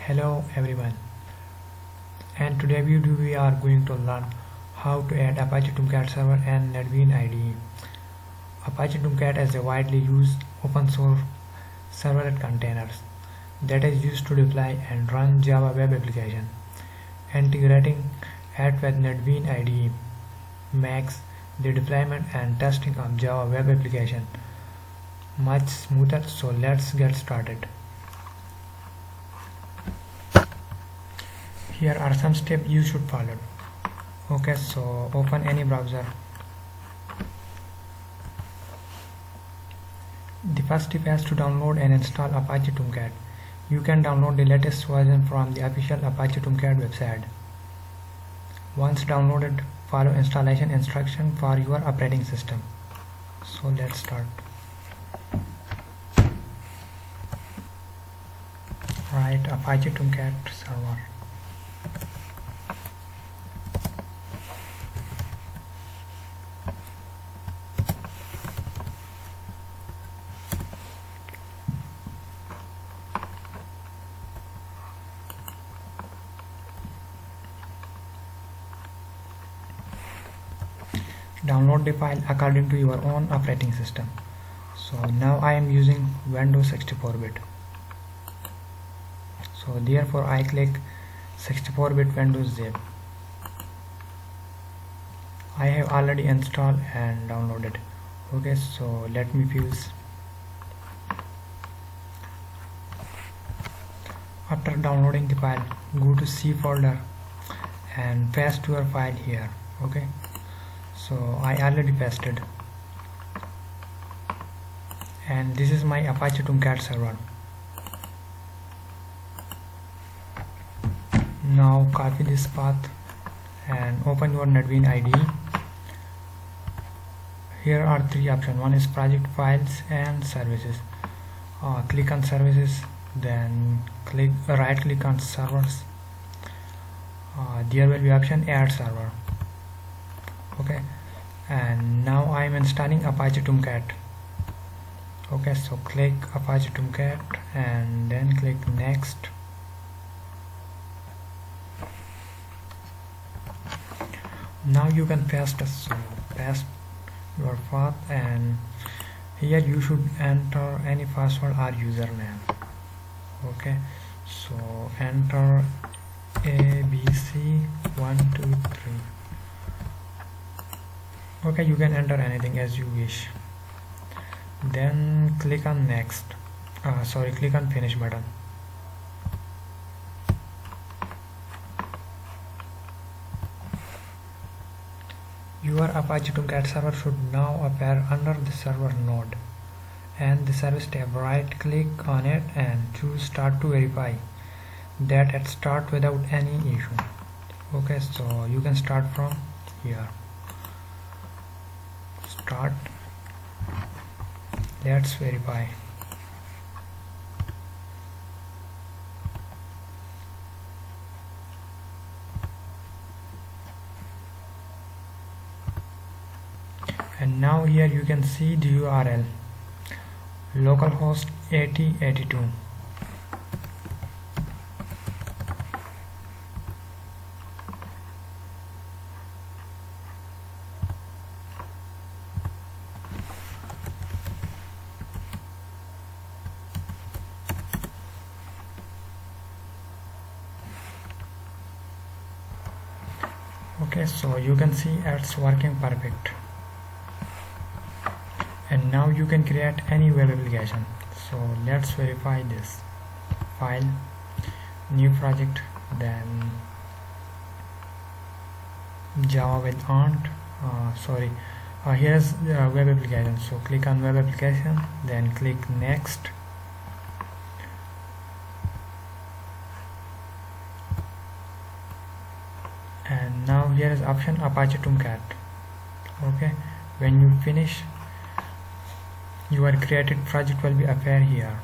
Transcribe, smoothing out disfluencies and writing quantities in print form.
Hello everyone, and today we are going to learn how to add Apache Tomcat server and NetBeans IDE. Apache Tomcat is a widely used open source servlet containers that is used to deploy and run Java web application. Integrating it with NetBeans IDE makes the deployment and testing of Java web application much smoother. So let's get started. Here are some steps you should follow. Okay, so open any browser. The first step is to download and install Apache Tomcat. You can download the latest version from the official Apache Tomcat website. Once downloaded, follow installation instruction for your operating system. So let's start. Write Apache Tomcat server. Download the file according to your own operating system. So now I am using Windows 64-bit. So therefore I click 64-bit Windows zip. I have already installed and downloaded. Okay, so let me fuse. After downloading the file, go to C folder and paste your file here. Okay, so I already pasted, and this is my Apache Tomcat server. Now copy this path and open your NetBeans IDE. Here are three options. One is project, files and services. Click on services, then right click on servers. There will be option add server. Okay, and now I am installing Apache Tomcat. Okay, so click Apache Tomcat and then click next. Now you can paste your path, and here you should enter any password or username. Okay, so enter ABC123. Okay, you can enter anything as you wish. Then click on next. Click on finish button. Your Apache Tomcat server should now appear under the server node and the service tab. Right click on it and choose start to verify that it starts without any issue. Okay, so you can start from here. Start. Let's verify. And now here you can see the URL localhost 8082. Okay, so you can see it's working perfect. And now you can create any web application. So let's verify this. File, new project, then Java with Ant. Here's the web application. So click on web application, then click next. And now here is option Apache Tomcat. Okay, when you finish, your created project will be appear here.